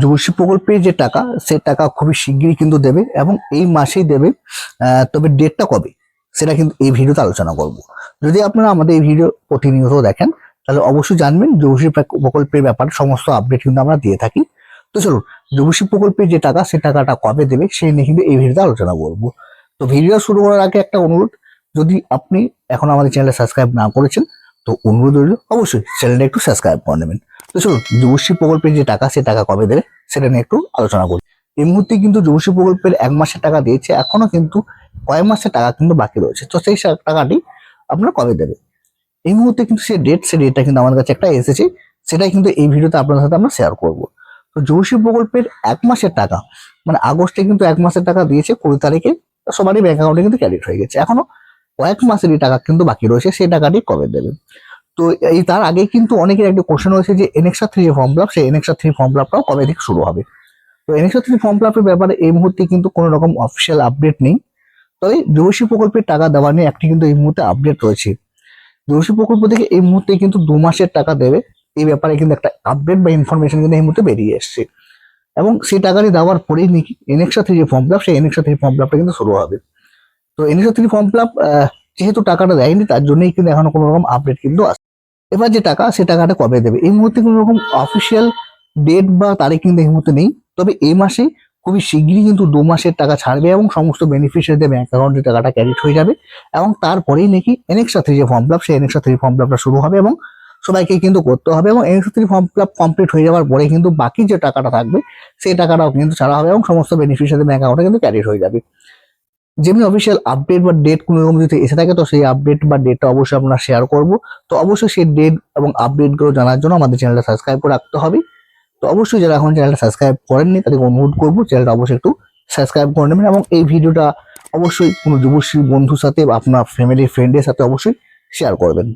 যুবশ্রী প্রকল্পের যে টাকা সে টাকা খুবই শিগগিরই কিন্তু দেবে এবং এই মাসেই দেবে। তবে ডেটটা কবে সেটা কিন্তু এই ভিডিওতে আলোচনা করব। যদি আপনারা আমাদের এই ভিডিও প্রতিনিয়ত দেখেন তাহলে অবশ্যই জানবেন যুবশ্রী প্রকল্পের ব্যাপারে সমস্ত আপডেট কিন্তু আমরা দিয়ে থাকি। তো চলুন, যুবশ্রী প্রকল্পের যে টাকা সে টাকাটা কবে দেবে সেই নিয়ে কিন্তু এই ভিডিওতে আলোচনা করব। তো ভিডিও শুরু করার আগে একটা অনুরোধ, যদি আপনি এখন আমাদের চ্যানেল সাবস্ক্রাইব না করেছেন তো অনুরোধ রইল অবশ্যই চ্যানেলটা একটু সাবস্ক্রাইব করে নেবেন। তো চলুন, যুবশ্রী প্রকল্পের যে টাকা সে টাকা কবে দেবে সেটা নিয়ে একটু আলোচনা করি। এই মুহূর্তে কিন্তু যুবশ্রী প্রকল্পের 1 মাসের টাকা দিয়েছে, এখনো কিন্তু কয়েক মাসের টাকা কিন্তু বাকি রয়েছে। তো সেই টাকাটি আপনারা কবে দেবে এই মুহূর্তে কিন্তু সে ডেটটা কিন্তু আমাদের কাছে একটা এসেছে, সেটাই কিন্তু এই ভিডিওতে আপনাদের সাথে আমরা শেয়ার করব। তো যুবশ্রী প্রকল্পের 1 মাসের টাকা মানে আগস্টে কিন্তু 1 মাসের টাকা দিয়েছে 20 তারিখে, সবারই ব্যাংক অ্যাকাউন্টে কিন্তু ক্রেডিট হয়ে গেছে। এখনো কয়েক মাসেরই টাকা কিন্তু বাকি রয়েছে, সেই টাকাটি কবে দেবে। তো এই তার আগে কিন্তু অনেকের একটা কোশ্চেন হয়েছে যে এনএক্সআর 3 যে ফর্ম ফিল আপ, সেই এনএক্সআর 3 ফর্ম ফিল আপটাও কবে থেকে শুরু হবে। তো এনএক্সআর 3 ফর্ম ফিল আপের ব্যাপারে এই মুহূর্তে কিন্তু কোনো রকম অফিসিয়াল আপডেট নেই। তবে যুবশ্রী প্রকল্পের টাকা দেওয়া নিয়ে একটি কিন্তু এই মুহূর্তে আপডেট রয়েছে। যুবশ্রী প্রকল্প থেকে এই মুহূর্তে কিন্তু 2 মাসের টাকা দেবে, এই ব্যাপারে কিন্তু একটা আপডেট বা ইনফরমেশন কিন্তু এই মুহূর্তে বেরিয়ে এসছে। এবং সেই টাকাটি দেওয়ার পরেই নাকি এনএক্সআর 3 যে ফর্ম ফিল আপ, সেই এনএক্সআর 3 ফর্ম ফিল আপটা কিন্তু শুরু হবে। তো এনএক্সআর 3 ফর্ম ফিল আপ যেহেতু টাকাটা দেয়নি তার জন্যই কিন্তু এখনো কোনো রকম আপডেট কিন্তু আসে। এবার যে টাকা সে টাকাটা কবে দেবে এই মুহূর্তে কোনো রকম অফিসিয়াল ডেট বা তারিখ কিন্তু এই মুহূর্তে নেই। তবে এই মাসে খুবই শিগগিরই কিন্তু 2 মাসের টাকা ছাড়বে এবং সমস্ত বেনিফিশিয়ারিদের ব্যাংক অ্যাকাউন্টে টাকাটা ক্রেডিট হয়ে যাবে। এবং তারপরেই নাকি এনএক্সআর 3 যে ফর্ম ফিল আপ, সেই এনএক্সআর 3 ফর্ম ফিল আপটা শুরু হবে এবং সবাইকে কিন্তু করতে হবে। এবং NXR 3 form fill up complete হয়ে যাওয়ার পরে কিন্তু বাকি যে টাকাটা থাকবে সেই টাকাটাও কিন্তু ছাড়া হবে এবং সমস্ত বেনিফিশিয়ারিদের ব্যাংক অ্যাকাউন্টে কিন্তু ক্রেডিট হয়ে যাবে। যেমনি অফিসিয়াল আপডেট বা ডেট কোনো রকম যদি এসে থাকে তো সেই আপডেট বা ডেটটা অবশ্যই আমরা শেয়ার করব। তো অবশ্যই সেই ডেট এবং আপডেটগুলো জানার জন্য আমাদের চ্যানেলটা সাবস্ক্রাইব করে রাখতে হবে। তো অবশ্যই যারা এখন চ্যানেলটা সাবস্ক্রাইব করেননি তাদেরকে অনুরোধ করবো চ্যানেলটা অবশ্যই একটু সাবস্ক্রাইব করে নেবেন এবং এই ভিডিওটা অবশ্যই কোনো যুবশ্রী বন্ধুর সাথে বা আপনার ফ্যামিলি ফ্রেন্ডের সাথে অবশ্যই শেয়ার করবেন।